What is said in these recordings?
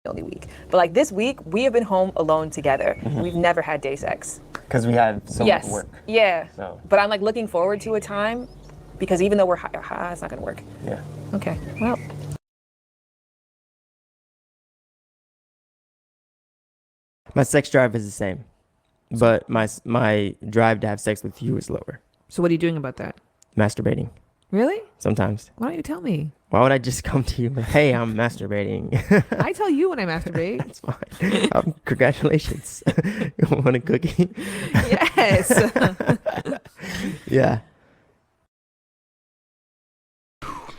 only week. But like this week, we have been home alone together. We've never had day sex. Because we have so much work. Yeah. So. But I'm like looking forward to a time because even though we're high, it's not gonna work. Yeah. Okay. Well. My sex drive is the same, but my drive to have sex with you is lower. So what are you doing about that? Masturbating. Really? Sometimes. Why don't you tell me? Why would I just come to you and hey, I'm masturbating? I tell you when I masturbate. That's fine. Congratulations. You want a cookie? Yes. Yeah.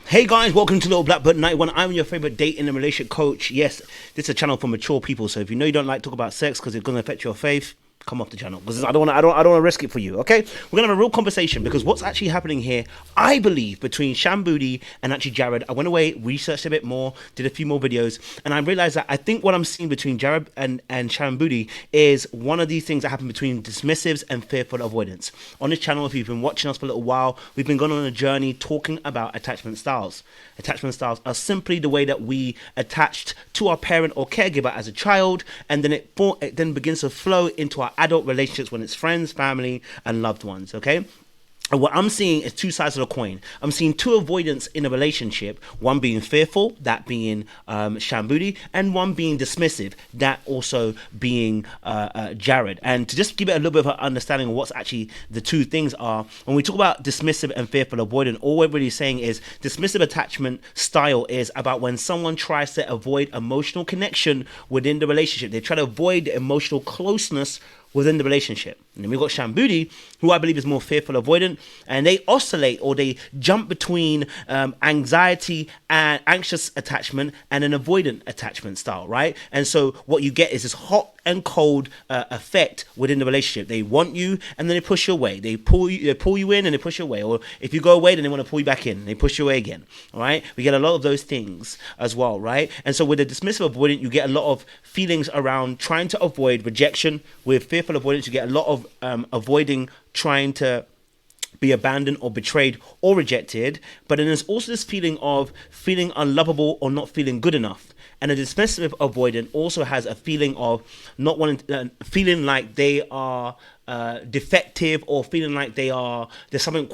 Hey guys, welcome to Little Black Button 91. I'm your favorite dating and relationship coach. Yes, this is a channel for mature people. So if you know you don't like to talk about sex because it's going to affect your faith, come off the channel because I don't want to risk it for you. Okay, we're gonna have a real conversation because what's actually happening here, I believe, between Shan Boody and actually Jared. I went away, researched a bit more, did a few more videos, and I realized that I think what I'm seeing between Jared and Shan Boody is one of these things that happen between dismissives and fearful avoidance. On this channel, if you've been watching us for a little while, we've been going on a journey talking about attachment styles. Attachment styles are simply the way that we attached to our parent or caregiver as a child, and then it then begins to flow into our adult relationships when it's friends, family, and loved ones. Okay. And what I'm seeing is two sides of the coin. I'm seeing two avoidants in a relationship, one being fearful, that being Shan Boody, and one being dismissive, that also being Jared. And to just give it a little bit of an understanding of what's actually the two things are, when we talk about dismissive and fearful avoidant, all we're really saying is dismissive attachment style is about when someone tries to avoid emotional connection within the relationship. They try to avoid the emotional closeness within the relationship. And then we've got Shan Boody, who I believe is more fearful avoidant, and they oscillate or they jump between anxiety and anxious attachment and an avoidant attachment style, right? And so what you get is this hot and cold effect within the relationship. They want you and then they push you away. They pull you in and they push you away. Or if you go away, then they want to pull you back in and they push you away again. All right. We get a lot of those things as well, right? And so with the dismissive avoidant, you get a lot of feelings around trying to avoid rejection. With fearful avoidance, you get a lot of avoiding trying to be abandoned or betrayed or rejected. But then there's also this feeling of feeling unlovable or not feeling good enough. And a dismissive avoidant also has a feeling of not wanting, feeling like they are defective or feeling like there's something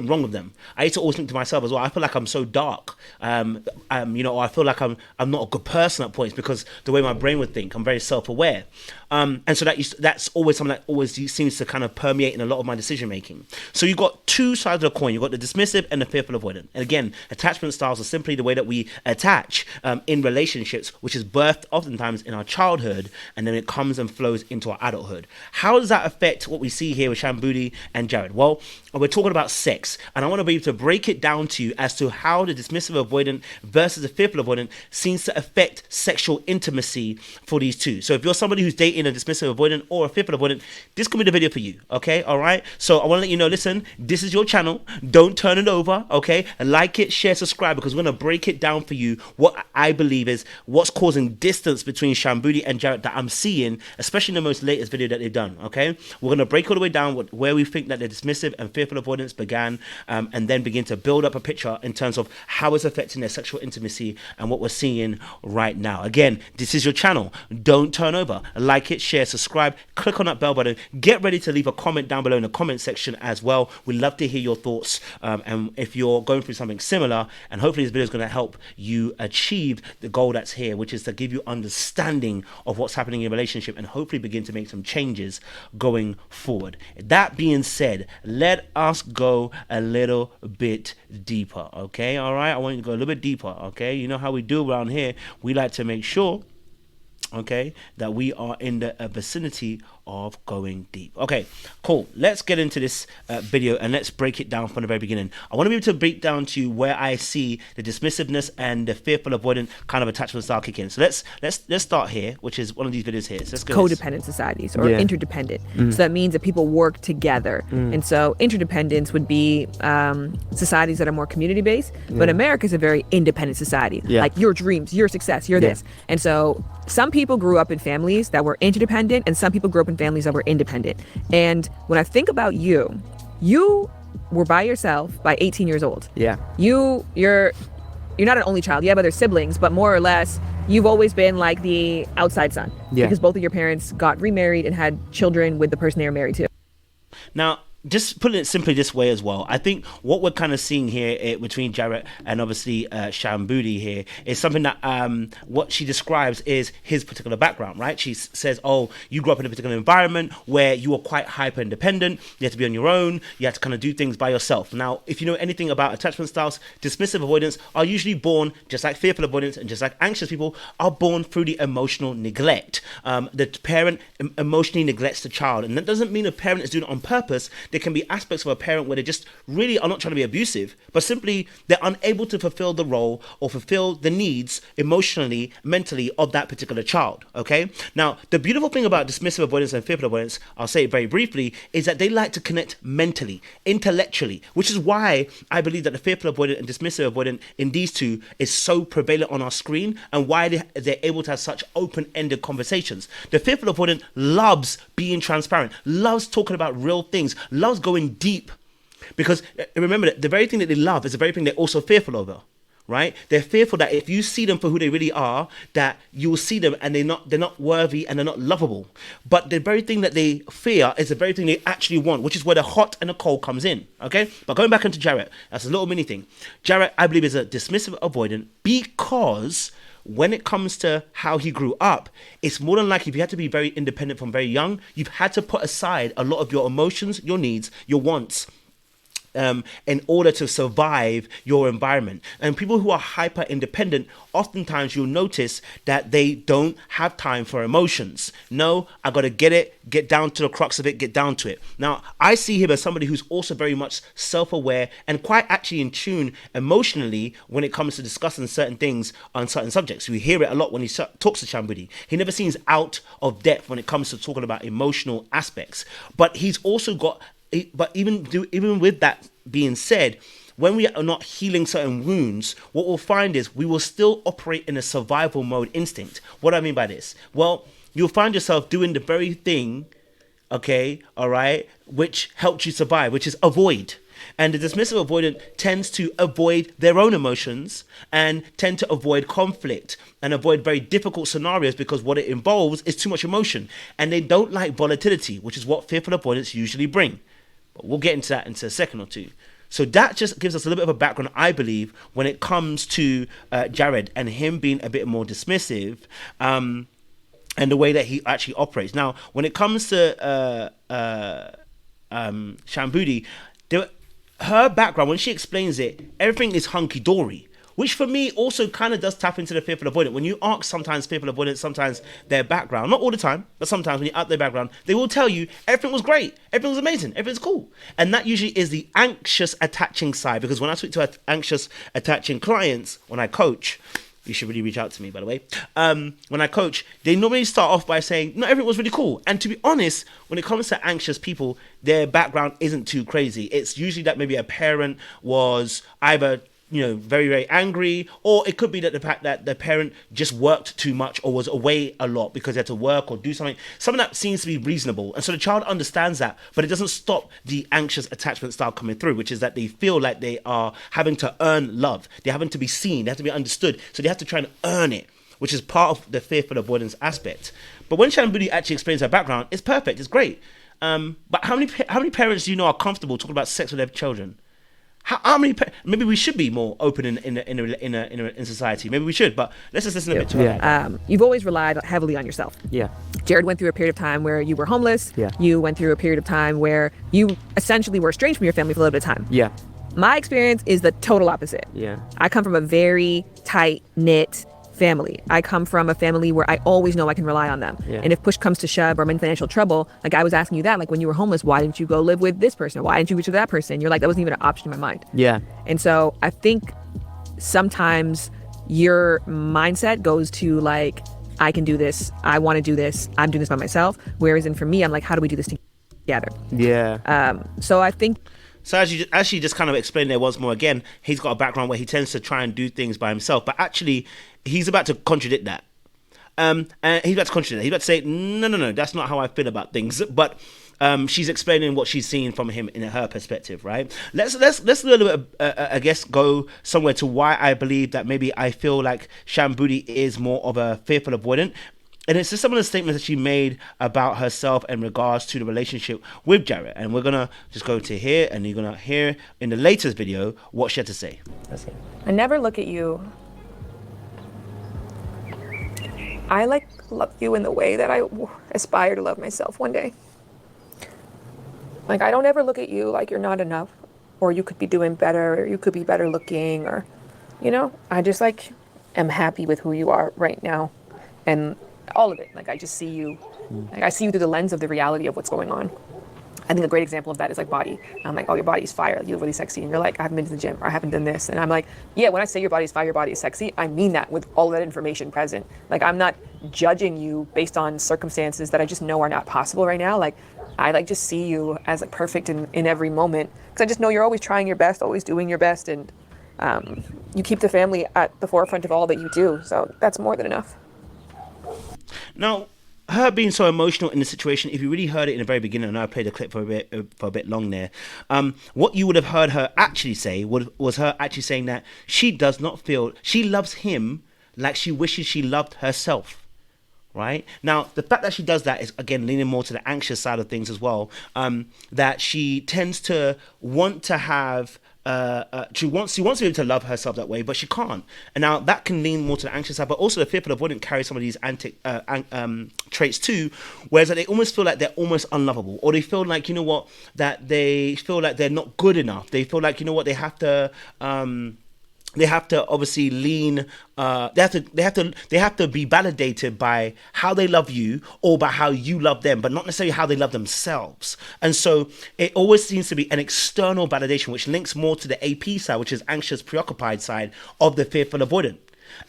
wrong with them. I used to always think to myself as well, I feel like I'm so dark, or I feel like I'm not a good person at points because the way my brain would think, I'm very self-aware. And so that's always something that always seems to kind of permeate in a lot of my decision making. So you've got two sides of the coin. You've got the dismissive and the fearful avoidant. And again, attachment styles are simply the way that we attach in relationships, which is birthed oftentimes in our childhood, and then it comes and flows into our adulthood. How does that affect what we see here with Shan Boody and Jared? Well, we're talking about sex, and I want to be able to break it down to you as to how the dismissive avoidant versus the fearful avoidant seems to affect sexual intimacy for these two. So if you're somebody who's dating a dismissive avoidant or a fearful avoidant, this could be the video for you. Okay, all right. So I want to let you know, listen, this is your channel. Don't turn it over. Okay, like it, share, subscribe, because we're going to break it down for you. What I believe is what's causing distance between Shan Boody and Jared that I'm seeing, especially in the most latest video that they've done. Okay, we're going to break all the way down where we think that the dismissive and fearful avoidance began, and then begin to build up a picture in terms of how it's affecting their sexual intimacy and what we're seeing right now. Again, this is your channel. Don't turn over. Like it, share, subscribe, click on that bell button. Get ready to leave a comment down below in the comment section as well. We'd love to hear your thoughts, and if you're going through something similar, and hopefully this video is going to help you achieve the goal that's here, which is to give you understanding of what's happening in your relationship and hopefully begin to make some changes going forward. That being said, let us go a little bit deeper. Okay, all right, I want you to go a little bit deeper. Okay, you know how we do around here. We like to make sure, okay, that we are in the vicinity of going deep. Okay, cool. Let's get into this video and let's break it down from the very beginning. I want to be able to break down to where I see the dismissiveness and the fearful avoidant kind of attachment style kick in. So let's start here, which is one of these videos here. So let's go. Codependent societies or interdependent. So that means that people work together. And so interdependence would be societies that are more community based, but America is a very independent society. Like your dreams, your success, your this. And so some people grew up in families that were interdependent and some people grew up in families that were independent. And when I think about you were by yourself by 18 years old. You're you're not an only child. You have other siblings, but more or less, you've always been like the outside son. Yeah. Because both of your parents got remarried and had children with the person they were married to. Now, just putting it simply this way as well, I think what we're kind of seeing here between Jarrett and obviously Shan Boody here is something that what she describes is his particular background, right? She says, oh, you grew up in a particular environment where you were quite hyper independent, you had to be on your own, you had to kind of do things by yourself. Now, if you know anything about attachment styles, dismissive avoidance are usually born, just like fearful avoidance and just like anxious people, are born through the emotional neglect. The parent emotionally neglects the child, and that doesn't mean a parent is doing it on purpose. There can be aspects of a parent where they just really are not trying to be abusive, but simply they're unable to fulfill the role or fulfill the needs emotionally, mentally of that particular child, okay? Now, the beautiful thing about dismissive avoidance and fearful avoidance, I'll say it very briefly, is that they like to connect mentally, intellectually, which is why I believe that the fearful avoidant and dismissive avoidant in these two is so prevalent on our screen and why they're able to have such open-ended conversations. The fearful avoidant loves being transparent, loves talking about real things, loves going deep, because remember that the very thing that they love is the very thing they're also fearful over, right? They're fearful that if you see them for who they really are, that you will see them and they're not worthy and they're not lovable. But the very thing that they fear is the very thing they actually want, which is where the hot and the cold comes in, okay? But going back into Jarrett, that's a little mini thing. Jarrett, I believe, is a dismissive avoidant because when it comes to how he grew up, it's more than likely if you had to be very independent from very young, you've had to put aside a lot of your emotions, your needs, your wants, in order to survive your environment. And people who are hyper independent, oftentimes you'll notice that they don't have time for emotions. No, I got to get down to the crux of it, get down to it. Now, I see him as somebody who's also very much self-aware and quite actually in tune emotionally when it comes to discussing certain things on certain subjects. We hear it a lot when he talks to Shan Boody. He never seems out of depth when it comes to talking about emotional aspects. But he's also got, but even with that being said, when we are not healing certain wounds, what we'll find is we will still operate in a survival mode instinct. What do I mean by this? Well, you'll find yourself doing the very thing, okay, all right, which helped you survive, which is avoid. And the dismissive avoidant tends to avoid their own emotions and tend to avoid conflict and avoid very difficult scenarios because what it involves is too much emotion. And they don't like volatility, which is what fearful avoidants usually bring. But we'll get into that in a second or two. So that just gives us a little bit of a background, I believe, when it comes to Jared and him being a bit more dismissive and the way that he actually operates. Now, when it comes to Shan Boody, her background, when she explains it, everything is hunky-dory, which for me also kind of does tap into the fearful avoidant. When you ask sometimes fearful avoidants, sometimes their background, not all the time, but sometimes when you're out their background, they will tell you everything was great, everything was amazing, everything's cool. And that usually is the anxious attaching side, because when I speak to anxious attaching clients, when I coach, you should really reach out to me, by the way. When I coach, they normally start off by saying, no, everything was really cool. And to be honest, when it comes to anxious people, their background isn't too crazy. It's usually that maybe a parent was either very, very angry, or it could be that the fact that the parent just worked too much or was away a lot because they had to work or do something that seems to be reasonable. And so the child understands that, but it doesn't stop the anxious attachment style coming through, which is that they feel like they are having to earn love. They're having to be seen. They have to be understood. So they have to try and earn it, which is part of the fearful avoidance aspect. But when Shan Boody actually explains her background, it's perfect. It's great. But how many parents do you know are comfortable talking about sex with their children? How many? Maybe we should be more open in society. Maybe we should. but let's just listen a bit to her. You've always relied heavily on yourself. Yeah. Jared went through a period of time where you were homeless. Yeah. You went through a period of time where you essentially were estranged from your family for a little bit of time. Yeah. My experience is the total opposite. Yeah. I come from a very tight-knit family. I come from a family where I always know I can rely on them. Yeah. And if push comes to shove or I'm in financial trouble, like I was asking you that, like when you were homeless, why didn't you go live with this person? Why didn't you reach to that person? You're like, that wasn't even an option in my mind. Yeah. And so I think sometimes your mindset goes to like, I can do this. I want to do this. I'm doing this by myself. Whereas for me, I'm like, how do we do this together? Yeah. So I think. So as she just kind of explained there once more again, he's got a background where he tends to try and do things by himself, but actually he's about to contradict that. And he's about to contradict that. He's about to say, no, that's not how I feel about things. But she's explaining what she's seeing from him in her perspective, right? Let's a little bit, I guess, go somewhere to why I believe that maybe I feel like Shan Boody is more of a fearful avoidant. And it's just some of the statements that she made about herself in regards to the relationship with Jarrett. And we're going to just go to here, and you're going to hear in the latest video what she had to say. I never look at you. I love you in the way that I aspire to love myself one day. Like, I don't ever look at you like you're not enough, or you could be doing better, or you could be better looking, or, you know, I just am happy with who you are right now. And all of it. Like, I just see you, like, I see you through the lens of the reality of what's going on. I think a great example of that is like body. I'm like, oh, your body's fire. You look really sexy. And you're like, I haven't been to the gym, or I haven't done this. And I'm like, yeah, when I say your body's fire, your body is sexy, I mean that with all that information present. Like, I'm not judging you based on circumstances that I just know are not possible right now. Like, I just see you as like perfect in every moment. Because I just know you're always trying your best, always doing your best. And you keep the family at the forefront of all that you do. So that's more than enough. Now, her being so emotional in the situation, if you really heard it in the very beginning, and I played the clip for a bit long there, what you would have heard her actually say was her actually saying that she does not feel, she loves him like she wishes she loved herself, right? Now, the fact that she does that is, again, leaning more to the anxious side of things as well, that she tends to want to have... she wants to be able to love herself that way, but she can't. And now that can lean more to the anxious side, but also the fearful avoidant carries some of these traits too, whereas they almost feel like they're almost unlovable, or they feel like, you know what, that they feel like they're not good enough. They feel like, you know what, they have to obviously lean. They have to be validated by how they love you or by how you love them, but not necessarily how they love themselves. And so it always seems to be an external validation, which links more to the AP side, which is anxious, preoccupied side of the fearful avoidant.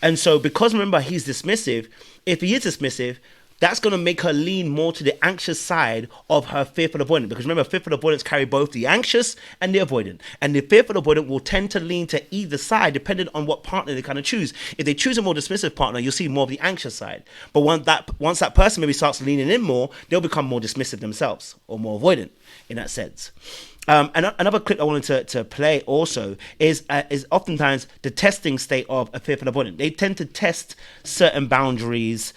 And so, because remember, he's dismissive. If he is dismissive, that's going to make her lean more to the anxious side of her fearful avoidant. Because remember, fearful avoidants carry both the anxious and the avoidant. And the fearful avoidant will tend to lean to either side, depending on what partner they kind of choose. If they choose a more dismissive partner, you'll see more of the anxious side. But once that person maybe starts leaning in more, they'll become more dismissive themselves, or more avoidant in that sense. Another clip I wanted to play also is oftentimes the testing state of a fearful avoidant. They tend to test certain boundaries,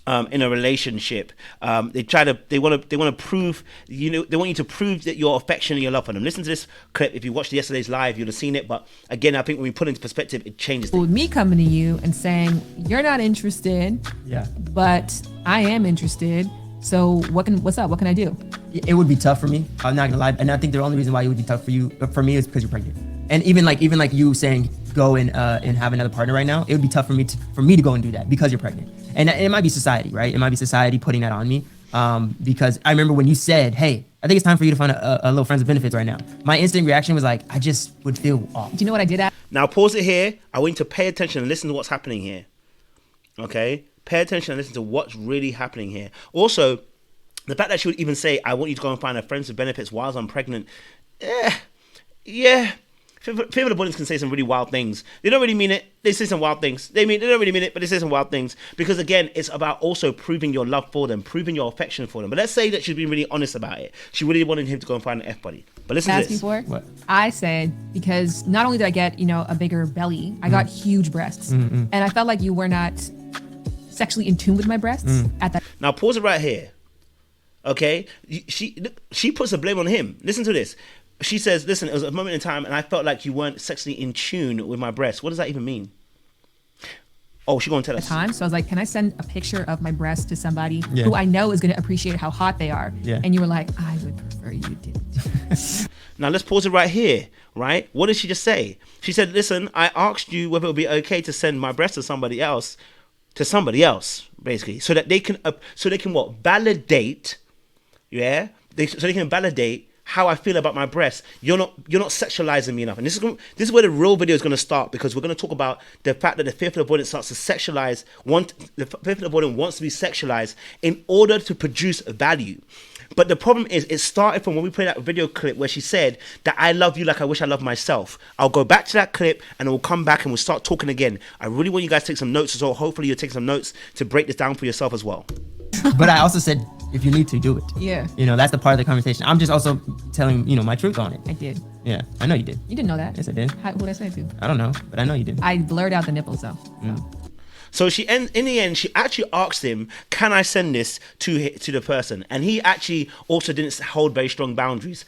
in a relationship. They want to prove, you know, they want you to prove that your affection and your love for them. Listen to this clip. If you watched yesterday's live, you'd have seen it. But again, I think when we put it into perspective, it changes things. With me coming to you and saying, you're not interested, but I am interested. So what's up? What can I do? It would be tough for me. I'm not gonna lie. And I think the only reason why it would be tough for me is because you're pregnant. And even like you saying go and have another partner right now, it would be tough for me to go and do that because you're pregnant. And it might be society, right? It might be society putting that on me. Because I remember when you said, hey, I think it's time for you to find a little friends with benefits right now. My instant reaction was like, I just would feel off. Do you know what I did? Now pause it here. I want you to pay attention and listen to what's happening here. Okay? Pay attention and listen to what's really happening here. Also, the fact that she would even say, I want you to go and find a friends with benefits whilst I'm pregnant. Yeah. Fearful avoidants can say some really wild things. They don't really mean it. They say some wild things. They don't really mean it, but they say some wild things. Because again, it's about also proving your love for them, proving your affection for them. But let's say that she's been really honest about it. She really wanted him to go and find an F-buddy. But listen to this. What? I said, because not only did I get, a bigger belly, I got huge breasts. And I felt like you were not sexually in tune with my breasts at that. Now pause it right here. Okay? She puts the blame on him. Listen to this. She says, listen, it was a moment in time and I felt like you weren't sexually in tune with my breasts. What does that even mean? Oh, she's going to tell us. So I was like, can I send a picture of my breasts to somebody who I know is going to appreciate how hot they are? Yeah. And you were like, I would prefer you didn't. Now let's pause it right here, right? What did she just say? She said, listen, I asked you whether it would be okay to send my breasts to somebody else, basically, so that they can what? Validate, so they can validate how I feel about my breasts. You're not sexualizing me enough. And this is where the real video is going to start, because we're going to talk about the fact that the fearful avoidant starts to sexualize. The fearful avoidant wants to be sexualized in order to produce value. But the problem is, it started from when we played that video clip where she said that I love you like I wish I loved myself. I'll go back to that clip and we'll come back and we'll start talking again. I really want you guys to take some notes as well. Hopefully you'll take some notes to break this down for yourself as well. But I also said, if you need to, do it. Yeah. You know, that's the part of the conversation. I'm just also telling, you know, my truth on it. I did. Yeah, I know you did. You didn't know that. Yes, I did. Who did I say it to? I don't know, but I know you did. I blurred out the nipples though. So in the end, she actually asked him, "Can I send this to the person?" And he actually also didn't hold very strong boundaries.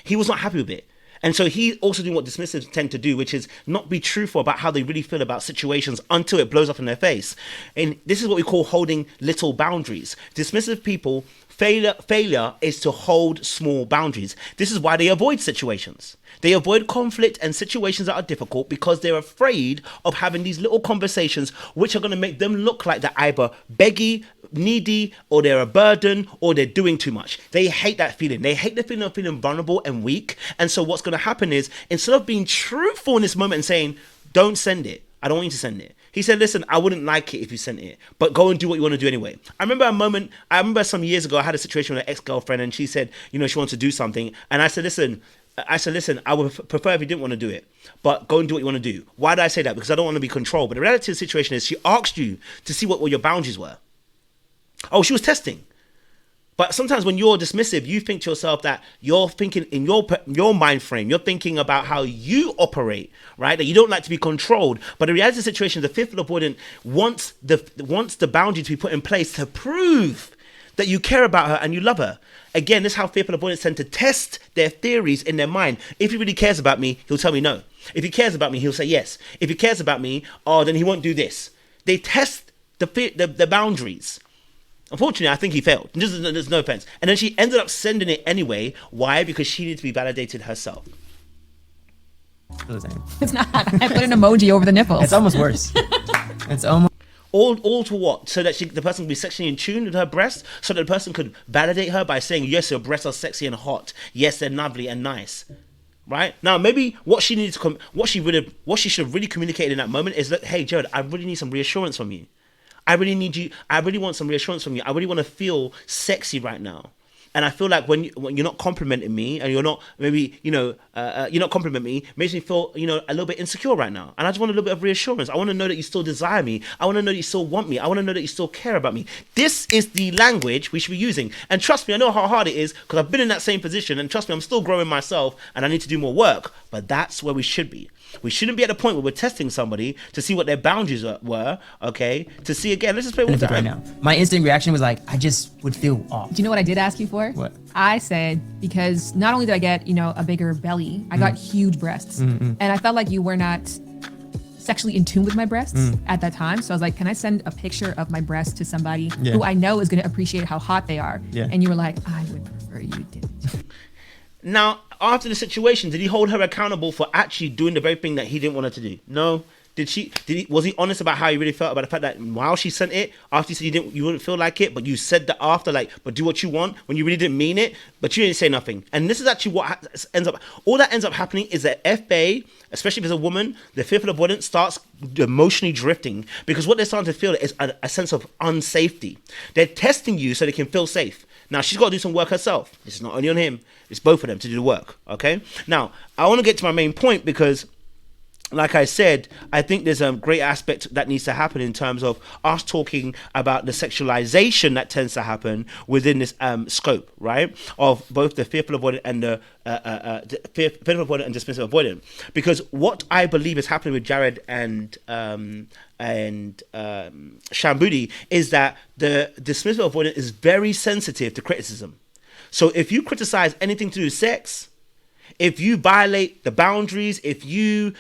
He was not happy with it. And so he also doing what dismissives tend to do, which is not be truthful about how they really feel about situations until it blows up in their face. And this is what we call holding little boundaries. Dismissive people, failure is to hold small boundaries. This is why they avoid situations. They avoid conflict and situations that are difficult because they're afraid of having these little conversations which are going to make them look like they're either beggy, needy, or they're a burden, or they're doing too much. They hate that feeling. They hate the feeling of feeling vulnerable and weak. And so what's going to happen is, instead of being truthful in this moment and saying, "Don't send it. I don't want you to send it," he said, "Listen, I wouldn't like it if you sent it, but go and do what you want to do anyway." I remember some years ago, I had a situation with an ex-girlfriend, and she said, you know, she wants to do something. And I said, listen, I would prefer if you didn't want to do it, but go and do what you want to do. Why did I say that? Because I don't want to be controlled. But the reality of the situation is, she asked you to see what your boundaries were. Oh, she was testing. But sometimes when you're dismissive, you think to yourself that you're thinking in your mind frame, you're thinking about how you operate, right? That you don't like to be controlled. But the reality of the situation is, the fearful avoidant wants the boundary to be put in place to prove that you care about her and you love her. Again, this is how fearful avoidants tend to test their theories in their mind. If he really cares about me, he'll tell me no. If he cares about me, he'll say yes. If he cares about me, then he won't do this. They test the boundaries. Unfortunately, I think he failed. There's no offense. And then she ended up sending it anyway. Why? Because she needed to be validated herself. It's not. I put an emoji over the nipples. It's almost worse. It's almost... All to what? So that the person could be sexually in tune with her breasts, so that the person could validate her by saying, yes, your breasts are sexy and hot. Yes, they're lovely and nice. Right? Now, maybe what she should have really communicated in that moment is that, hey, Jared, I really need some reassurance from you. I really want some reassurance from you. I really want to feel sexy right now. And I feel like when you're not complimenting me, and you're not you're not complimenting me, makes me feel, a little bit insecure right now. And I just want a little bit of reassurance. I want to know that you still desire me. I want to know that you still want me. I want to know that you still care about me. This is the language we should be using. And trust me, I know how hard it is, because I've been in that same position. And trust me, I'm still growing myself, and I need to do more work. But that's where we should be. We shouldn't be at the point where we're testing somebody to see what their boundaries were, okay? To see, again, let's just play one time. Right now. My instant reaction was like, I just would feel off. Do you know what I did ask you for? What? I said, because not only did I get, a bigger belly, I got huge breasts. And I felt like you were not sexually in tune with my breasts at that time. So I was like, can I send a picture of my breasts to somebody who I know is going to appreciate how hot they are? Yeah. And you were like, I would prefer you didn't. Now, after the situation, did he hold her accountable for actually doing the very thing that he didn't want her to do? No. Was he honest about how he really felt about the fact that while she sent it, after you said you wouldn't feel like it, but you said that after, like, but do what you want, when you really didn't mean it, but you didn't say nothing. And this is actually what all that ends up happening is that FA, especially if it's a woman, the fearful avoidance starts emotionally drifting, because what they're starting to feel is a sense of unsafety. They're testing you so they can feel safe. Now, she's got to do some work herself. This is not only on him. It's both of them to do the work, okay? Now, I want to get to my main point, because, like I said, I think there's a great aspect that needs to happen in terms of us talking about the sexualization that tends to happen within this scope, right? Of both the fearful avoidant and the fearful avoidant and dismissive avoidant. Because what I believe is happening with Jared and Shan Boody is that the dismissive avoidant is very sensitive to criticism. So if you criticize anything to do with sex, if you violate the boundaries, if you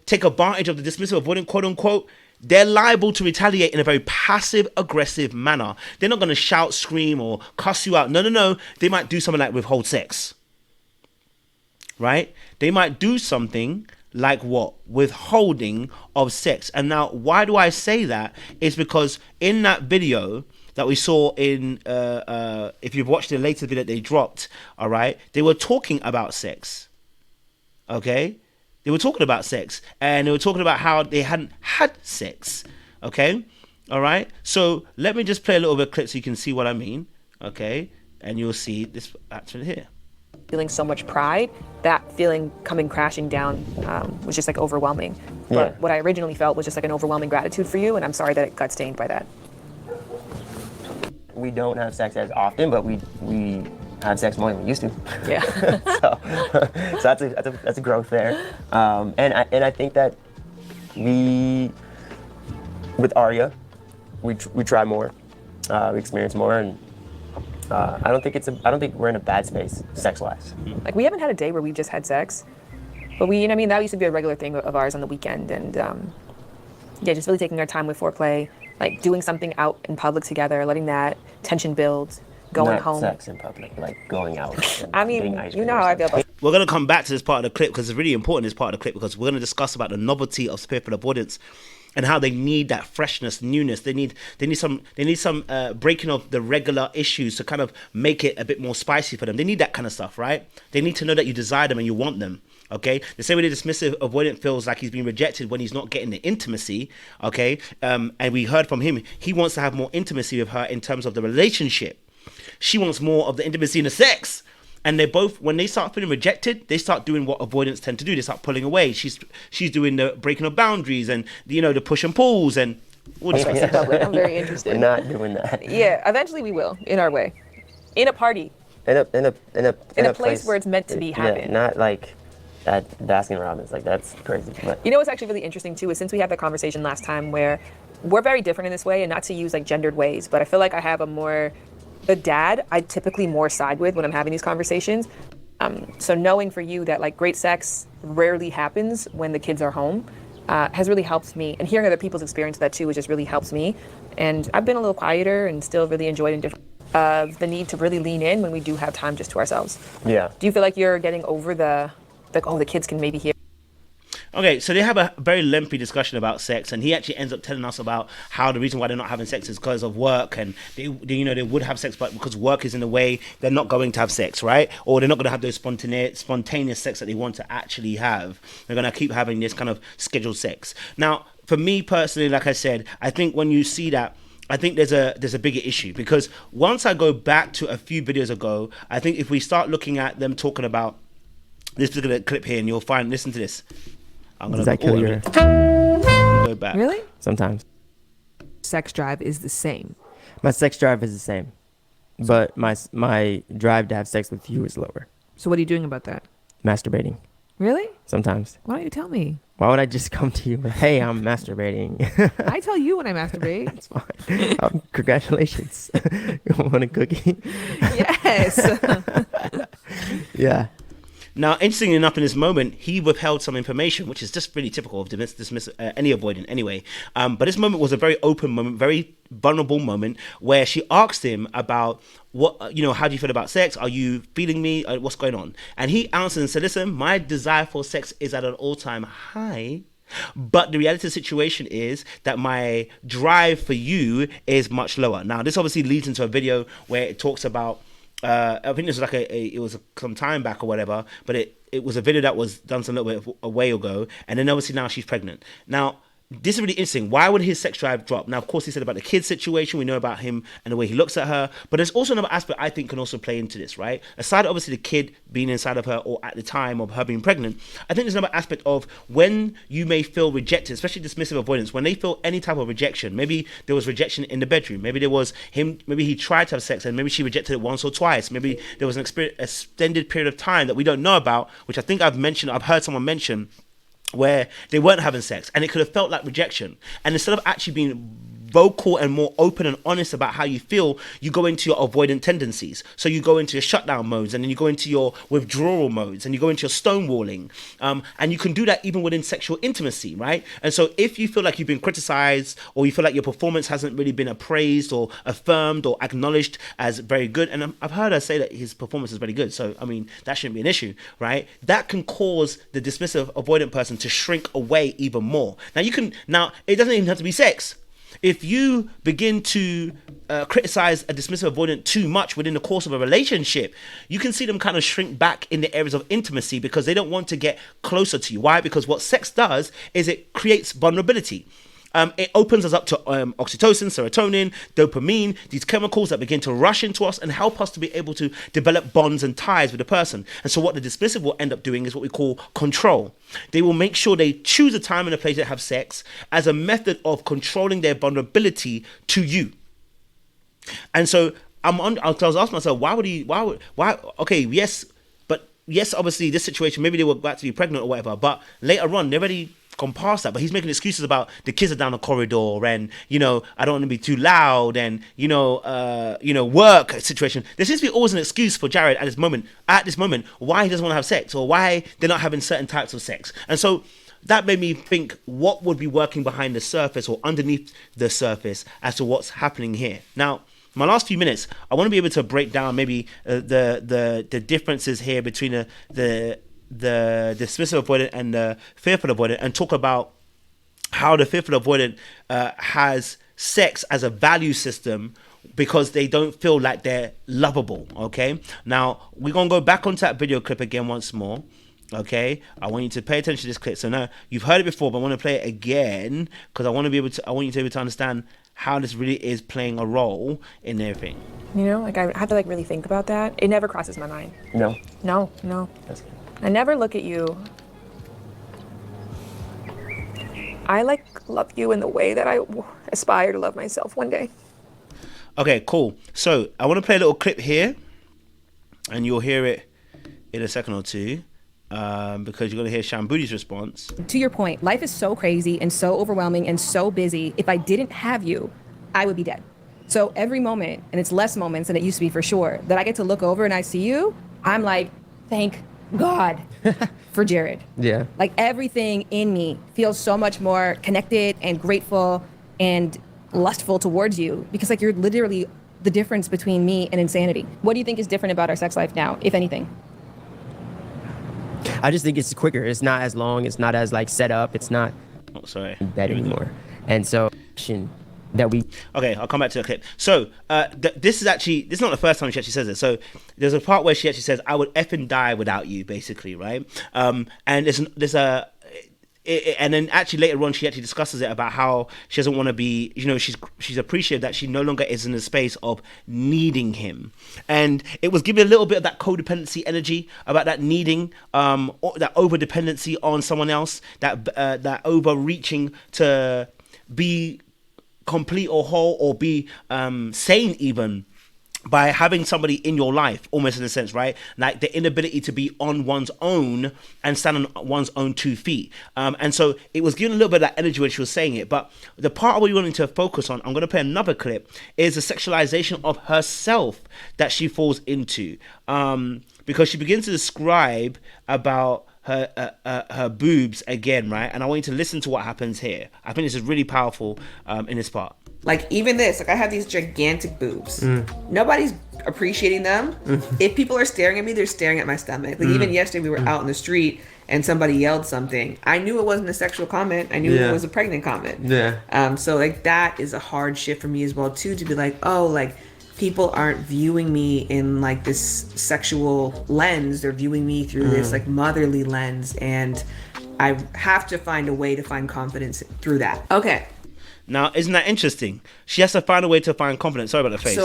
take advantage of the dismissive avoidant, quote unquote, they're liable to retaliate in a very passive aggressive manner. They're not going to shout, scream, or cuss you out. No. They might do something like withhold sex, right? They might do something like what? Withholding of sex. And now, why do I say that? It's because in that video that we saw in, if you've watched the latest video that they dropped, all right, they were talking about sex, okay? They were talking about sex, and they were talking about how they hadn't had sex, okay? All right? So let me just play a little bit of clip so you can see what I mean, okay? And you'll see this actually here. Feeling so much pride, that feeling coming crashing down was just like overwhelming. But what I originally felt was just like an overwhelming gratitude for you, and I'm sorry that it got stained by that. we don't have sex as often, but we have sex more than we used to. Yeah. so that's a growth there. And I think that with Arya, we try more, we experience more, and I don't think we're in a bad space sex-wise. Like, we haven't had a day where we've just had sex, but we, you know what I mean, that used to be a regular thing of ours on the weekend, and yeah, just really taking our time with foreplay, like doing something out in public together, letting that tension build, going Not home. sex in public, like going out. And I mean, getting ice you cream know or how I feel something. about We're going to come back to this part of the clip because it's really important, this part of the clip, because we're going to discuss about the novelty of spiritual avoidance and how they need that freshness, newness. They need some breaking of the regular issues to kind of make it a bit more spicy for them. They need that kind of stuff, right? They need to know that you desire them and you want them. Okay, the same way the dismissive avoidant feels like he's being rejected when he's not getting the intimacy. Okay, and we heard from him, he wants to have more intimacy with her in terms of the relationship. She wants more of the intimacy in the sex. And they both, when they start feeling rejected, they start doing what avoidants tend to do. They start pulling away. She's doing the breaking of boundaries and, you know, the push and pulls and all this sex in public. I'm very interested. We're not doing that. Yeah, eventually we will, in our way, in a party, In a place where it's meant to be happen. Yeah, not like at Baskin Robbins. Like, that's crazy. But You know what's actually really interesting too is since we had that conversation last time where we're very different in this way, and not to use like gendered ways, but I feel like I have the dad I typically more side with when I'm having these conversations. So knowing for you that like great sex rarely happens when the kids are home has really helped me, and hearing other people's experience of that too, just really helps me. And I've been a little quieter and still really enjoyed the need to really lean in when we do have time just to ourselves. yeah. Do you feel like you're getting over the kids can maybe hear? Okay, so they have a very lengthy discussion about sex, and he actually ends up telling us about how the reason why they're not having sex is because of work, and they would have sex, but because work is in the way, they're not going to have sex, right? Or they're not going to have those spontaneous sex that they want to actually have. They're going to keep having this kind of scheduled sex. Now, for me personally, like I said, I think when you see that, I think there's a bigger issue, because once I go back to a few videos ago, I think if we start looking at them talking about this particular clip here, and you'll find, listen to this. Does that kill your... Go back. Really? Sometimes. Sex drive is the same. My sex drive is the same, but my drive to have sex with you is lower. So what are you doing about that? Masturbating. Really? Sometimes. Why don't you tell me? Why would I just come to you with, hey, I'm masturbating? I tell you when I masturbate. It's fine. Congratulations. You want a cookie? Yes. Yeah. Now, interestingly enough, in this moment, he withheld some information, which is just really typical of dismiss any avoidant anyway. But this moment was a very open moment, very vulnerable moment, where she asked him about what, how do you feel about sex? Are you feeling me? What's going on? And he answered and said, listen, my desire for sex is at an all-time high. But the reality of the situation is that my drive for you is much lower. Now, this obviously leads into a video where it talks about I think this was like it was some time back or whatever, but it was a video that was done some little bit a way ago, and then obviously now she's pregnant. Now, this is really interesting. Why would his sex drive drop? Now, of course, he said about the kid situation. We know about him and the way he looks at her. But there's also another aspect I think can also play into this, right? Aside, obviously, the kid being inside of her or at the time of her being pregnant, I think there's another aspect of when you may feel rejected, especially dismissive avoidance, when they feel any type of rejection. Maybe there was rejection in the bedroom. Maybe there was maybe he tried to have sex and maybe she rejected it once or twice. Maybe there was an extended period of time that we don't know about, which I think I've heard someone mention, where they weren't having sex and it could have felt like rejection. And instead of actually being vocal and more open and honest about how you feel, you go into your avoidant tendencies. So you go into your shutdown modes, and then you go into your withdrawal modes, and you go into your stonewalling. And you can do that even within sexual intimacy, right? And so if you feel like you've been criticized, or you feel like your performance hasn't really been appraised or affirmed or acknowledged as very good, and I've heard her say that his performance is very good, so I mean that shouldn't be an issue, right? That can cause the dismissive avoidant person to shrink away even more. Now it doesn't even have to be sex. If you begin to criticize a dismissive avoidant too much within the course of a relationship, you can see them kind of shrink back in the areas of intimacy because they don't want to get closer to you. Why? Because what sex does is it creates vulnerability. It opens us up to oxytocin, serotonin, dopamine, these chemicals that begin to rush into us and help us to be able to develop bonds and ties with the person. And so what the dismissive will end up doing is what we call control. They will make sure they choose a time and a place to have sex as a method of controlling their vulnerability to you. And so I was asking myself, why? Okay, yes, but yes, obviously this situation, maybe they were about to be pregnant or whatever, but later on, they already gone past that, but he's making excuses about the kids are down the corridor and, you know, I don't want to be too loud and, work situation. There seems to be always an excuse for Jared at this moment, why he doesn't want to have sex or why they're not having certain types of sex. And so that made me think what would be working behind the surface or underneath the surface as to what's happening here. Now, my last few minutes, I want to be able to break down maybe the differences here between the dismissive avoidant and the fearful avoidant, and talk about how the fearful avoidant has sex as a value system because they don't feel like they're lovable. Okay, now we're gonna go back onto that video clip again once more. Okay, I want you to pay attention to this clip. So now you've heard it before, but I want to play it again because I want you to be able to understand how this really is playing a role in everything. You know, like I have to like really think about that. It never crosses my mind. No. No. That's good. I never look at you. I like love you in the way that I aspire to love myself one day. Okay, cool. So I want to play a little clip here, and you'll hear it in a second or two, because you're going to hear Shan Boody's response. To your point, life is so crazy and so overwhelming and so busy. If I didn't have you, I would be dead. So every moment, and it's less moments than it used to be for sure, that I get to look over and I see you, I'm like, thank God for Jared. Yeah. Like everything in me feels so much more connected and grateful and lustful towards you because like you're literally the difference between me and insanity. What do you think is different about our sex life now, if anything? I just think it's quicker. It's not as long. It's not as like set up. It's not bed anymore. And so that we... Okay, I'll come back to the clip. So this is not the first time she actually says it. So there's a part where she actually says, I would effing die without you, basically, right? And and then actually later on she actually discusses it about how she doesn't want to be, she's appreciated that she no longer is in a space of needing him. And it was giving a little bit of that codependency energy about that needing, that over dependency on someone else, that overreaching to be complete or whole or be sane even by having somebody in your life, almost in a sense, right? Like the inability to be on one's own and stand on one's own 2 feet. And so it was giving a little bit of that energy when she was saying it. But the part we wanted to focus on, I'm going to play another clip, is the sexualization of herself that she falls into. Because she begins to describe about her boobs again, right? And I want you to listen to what happens here. I think this is really powerful in this part. Like even this, like I have these gigantic boobs. Nobody's appreciating them. If people are staring at me, they're staring at my stomach. Like even yesterday we were out in the street and somebody yelled something. I knew it wasn't a sexual comment. I knew it was a pregnant comment. So like that is a hard shift for me as well too, to be like, oh, like people aren't viewing me in like this sexual lens. They're viewing me through this like motherly lens, and I have to find a way to find confidence through that. Okay. Now, isn't that interesting? She has to find a way to find confidence. Sorry about the face.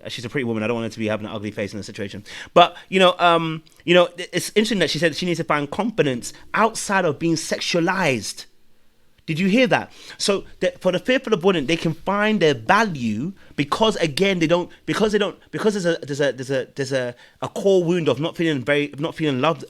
She's a pretty woman. I don't want her to be having an ugly face in the situation. But, it's interesting that she said she needs to find confidence outside of being sexualized. Did you hear that? So for the fearful avoidant, they can find their value because again because there's a core wound of not feeling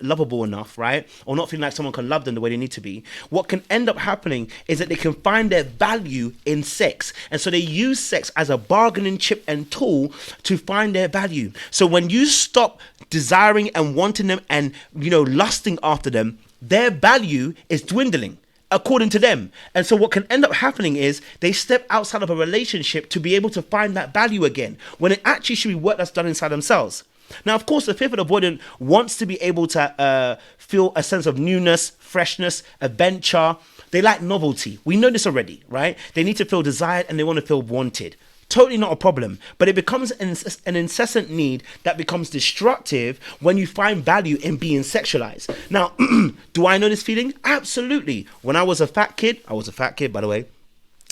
lovable enough, right? Or not feeling like someone can love them the way they need to be. What can end up happening is that they can find their value in sex, and so they use sex as a bargaining chip and tool to find their value. So when you stop desiring and wanting them and lusting after them, their value is dwindling, according to them. And so what can end up happening is they step outside of a relationship to be able to find that value again, when it actually should be work that's done inside themselves. Now, of course, the fearful avoidant wants to be able to feel a sense of newness, freshness, adventure. They like novelty. We know this already, right? They need to feel desired and they want to feel wanted. Totally not a problem, but it becomes an incessant need that becomes destructive when you find value in being sexualized. Now, do I know this feeling? Absolutely. When I was a fat kid, by the way.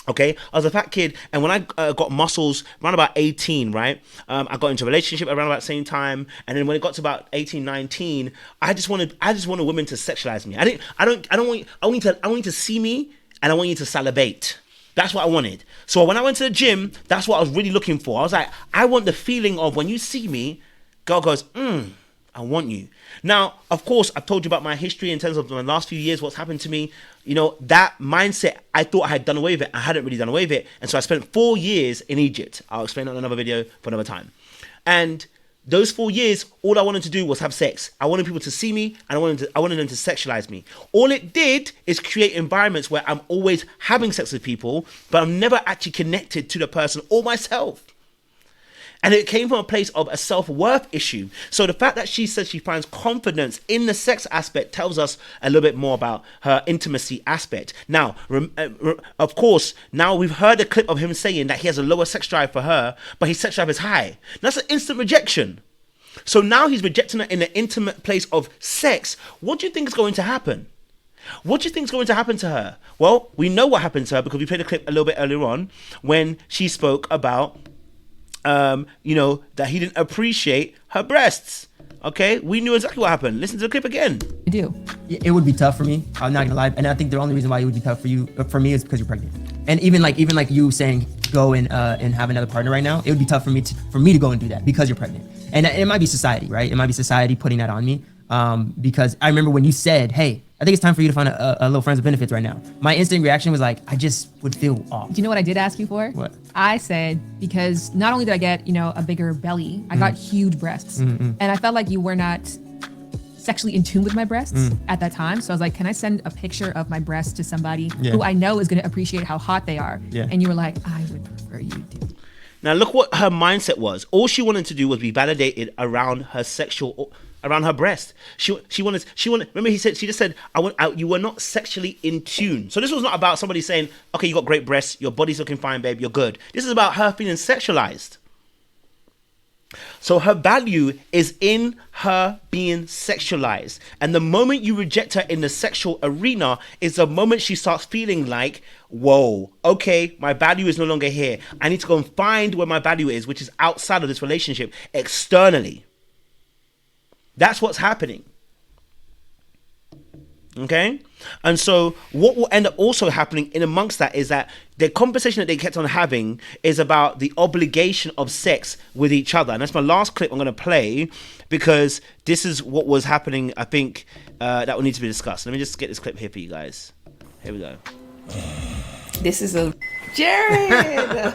Okay, I was a fat kid, and when I got muscles around about 18, right? I got into a relationship around about the same time, and then when it got to about 18, 19, I just wanted women to sexualize me. I want you to see me, and I want you to salivate. That's what I wanted. So when I went to the gym, that's what I was really looking for. I was like, I want the feeling of when you see me, girl goes, I want you. Now, of course, I've told you about my history in terms of the last few years, what's happened to me. You know, that mindset, I thought I had done away with it. I hadn't really done away with it. And so I spent 4 years in Egypt. I'll explain that in another video for another time. And those 4 years, all I wanted to do was have sex. I wanted people to see me, and I wanted them to sexualize me. All it did is create environments where I'm always having sex with people, but I'm never actually connected to the person or myself. And it came from a place of a self-worth issue. So the fact that she says she finds confidence in the sex aspect tells us a little bit more about her intimacy aspect. Now, of course, now we've heard a clip of him saying that he has a lower sex drive for her, but his sex drive is high. That's an instant rejection. So now he's rejecting her in the intimate place of sex. What do you think is going to happen? What do you think is going to happen to her? Well, we know what happened to her because we played a clip a little bit earlier on when she spoke about that he didn't appreciate her breasts. Okay, we knew exactly what happened. Listen to the clip again. I do. It would be tough for me. I'm not gonna lie, and I think the only reason why it would be tough for me is because you're pregnant. And even like you saying go and have another partner right now, it would be tough for me to go and do that because you're pregnant. And it might be society, right? It might be society putting that on me. Because I remember when you said, "Hey, I think it's time for you to find a little friends with benefits right now." My instant reaction was like, I just would feel off. Do you know what I did ask you for? What? I said, because not only did I get, a bigger belly, I got huge breasts. And I felt like you were not sexually in tune with my breasts at that time. So I was like, can I send a picture of my breasts to somebody who I know is going to appreciate how hot they are? Yeah. And you were like, I would prefer you do. Now look what her mindset was. All she wanted to do was be validated around her around her breast. She wanted. Remember, she just said, you were not sexually in tune. So this was not about somebody saying, okay, you got great breasts, your body's looking fine, babe, you're good. This is about her feeling sexualized. So her value is in her being sexualized. And the moment you reject her in the sexual arena is the moment she starts feeling like, whoa, okay, my value is no longer here. I need to go and find where my value is, which is outside of this relationship, externally. That's what's happening. Okay? And so what will end up also happening in amongst that is that the conversation that they kept on having is about the obligation of sex with each other. And that's my last clip I'm going to play because this is what was happening, I think, that will need to be discussed. Let me just get this clip here for you guys. Here we go. This is a... Jared!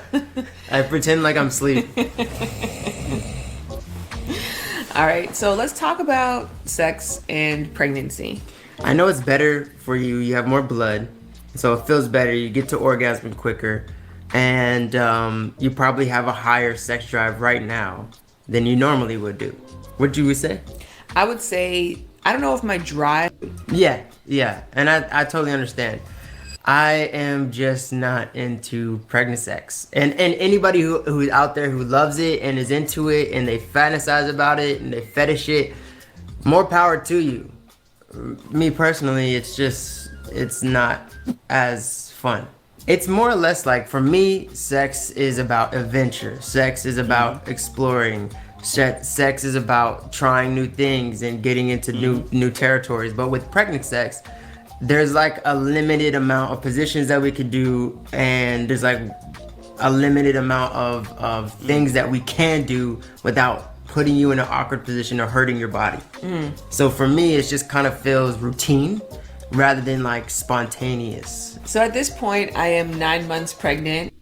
I pretend like I'm asleep. All right, so let's talk about sex and pregnancy. I know it's better for you. You have more blood, so it feels better. You get to orgasm quicker, and you probably have a higher sex drive right now than you normally would do. What you would say? I would say, I don't know if my drive... Yeah, and I totally understand. I am just not into pregnant sex. And anybody who's out there who loves it and is into it and they fantasize about it and they fetish it, more power to you. Me personally, it's not as fun. It's more or less like, for me, sex is about adventure. Sex is about exploring. Sex is about trying new things and getting into new territories. But with pregnant sex, there's like a limited amount of positions that we could do, and there's like a limited amount of things that we can do without putting you in an awkward position or hurting your body. So for me, it just kind of feels routine rather than like spontaneous. So at this point, I am 9 months pregnant.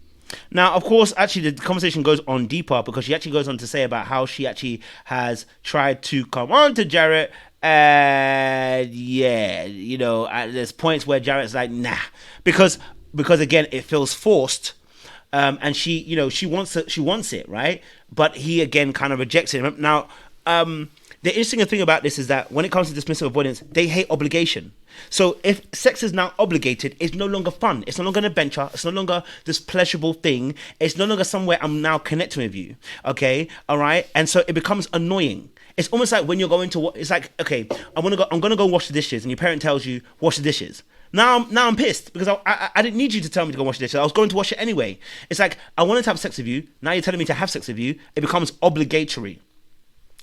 Now, of course, actually, the conversation goes on deeper because she actually goes on to say about how she actually has tried to come on to Jarrett. And there's points where Jarrett's like, nah, because again, it feels forced. And she wants it, right? But he again kind of rejects it. Now, the interesting thing about this is that when it comes to dismissive avoidance, they hate obligation. So if sex is now obligated, it's no longer fun. It's no longer an adventure. It's no longer this pleasurable thing. It's no longer somewhere I'm now connecting with you. Okay, all right. And so it becomes annoying. It's almost like when you're going to, it's like, okay, I'm gonna go wash the dishes, and your parent tells you wash the dishes. Now I'm pissed because I didn't need you to tell me to go wash the dishes. I was going to wash it anyway. It's like, I wanted to have sex with you. Now you're telling me to have sex with you. It becomes obligatory.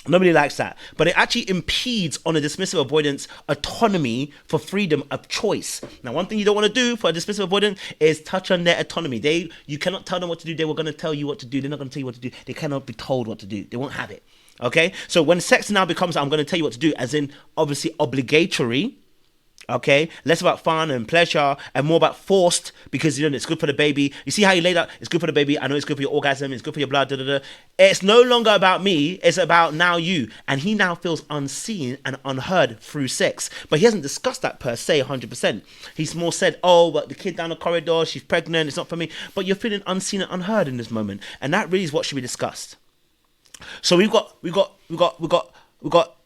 Nobody likes that. But it actually impedes on a dismissive avoidance autonomy for freedom of choice. Now, one thing you don't want to do for a dismissive avoidant is touch on their autonomy. You cannot tell them what to do. They were going to tell you what to do. They're not going to tell you what to do. They cannot be told what to do. They won't have it. Okay? So when sex now becomes, I'm going to tell you what to do, as in obviously obligatory, okay, less about fun and pleasure and more about forced, because it's good for the baby. You see how you laid out, it's good for the baby, I know it's good for your orgasm, it's good for your blood, It's no longer about me, it's about now you. And he now feels unseen and unheard through sex. But he hasn't discussed that per se 100%. He's more said, oh, but the kid down the corridor, she's pregnant, it's not for me. But you're feeling unseen and unheard in this moment. And that really is what should be discussed. So we've got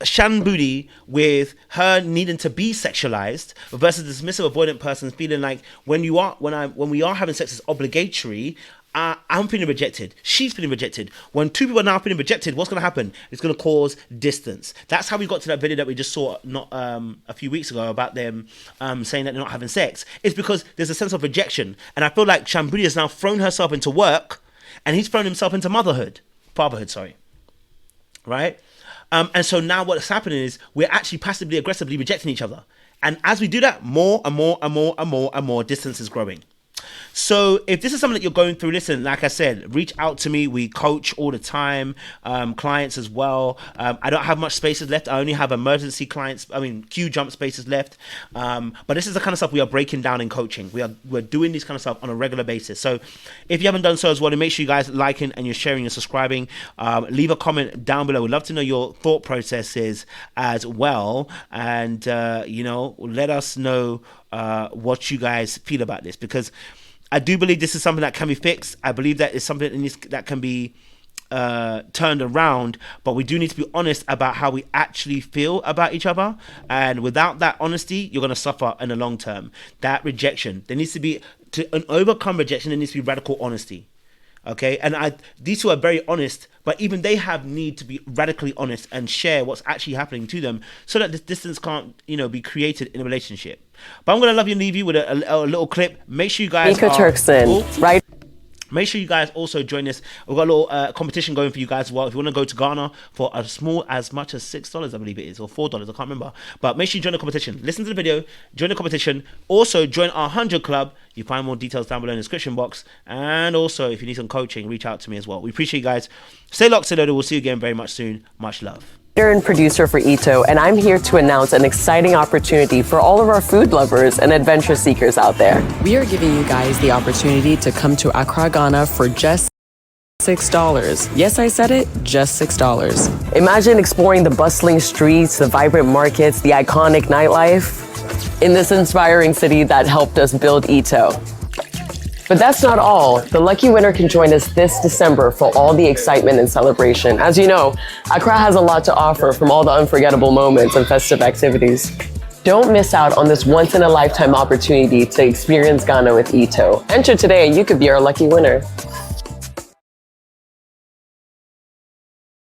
Shan Boody with her needing to be sexualized versus the dismissive avoidant person feeling like when we are having sex, it's obligatory. I'm feeling rejected. She's feeling rejected. When two people are now feeling rejected, what's going to happen? It's going to cause distance. That's how we got to that video that we just saw not a few weeks ago about them saying that they're not having sex. It's because there's a sense of rejection. And I feel like Shan Boody has now thrown herself into work and he's thrown himself into fatherhood, sorry. Right? And so now what's happening is we're actually passively aggressively rejecting each other. And as we do that, more and more distance is growing. So if this is something that you're going through, listen, like I said, reach out to me. We coach all the time, clients as well. I don't have much spaces left. I only have emergency queue jump spaces left. But this is the kind of stuff we are breaking down in coaching. We're doing this kind of stuff on a regular basis. So if you haven't done so as well, then make sure you guys liking and you're sharing and subscribing. Leave a comment down below. We'd love to know your thought processes as well. And, let us know what you guys feel about this, because I do believe this is something that can be fixed. I believe that is something that can be turned around, but we do need to be honest about how we actually feel about each other. And without that honesty, you're going to suffer in the long term. That rejection, there needs to be, to overcome rejection, there needs to be radical honesty. Okay, and these two are very honest, but even they have need to be radically honest and share what's actually happening to them, so that this distance can't, be created in a relationship. But I'm gonna love you and leave you with a little clip. Make sure you guys right. Make sure you guys also join us. We've got a little competition going for you guys as well. If you want to go to Ghana for as much as $6, I believe it is, or $4, I can't remember. But make sure you join the competition. Listen to the video, join the competition. Also, join our 100 Club. You find more details down below in the description box. And also, if you need some coaching, reach out to me as well. We appreciate you guys. Stay locked, stay loaded. We'll see you again very much soon. Much love. And producer for Ito, and I'm here to announce an exciting opportunity for all of our food lovers and adventure seekers out there. We are giving you guys the opportunity to come to Accra, Ghana for just $6. Yes, I said it, just $6. Imagine exploring the bustling streets, the vibrant markets, the iconic nightlife in this inspiring city that helped us build Ito. But that's not all. The lucky winner can join us this December for all the excitement and celebration. As you know, Accra has a lot to offer, from all the unforgettable moments and festive activities. Don't miss out on this once-in-a-lifetime opportunity to experience Ghana with Ito. Enter today and you could be our lucky winner.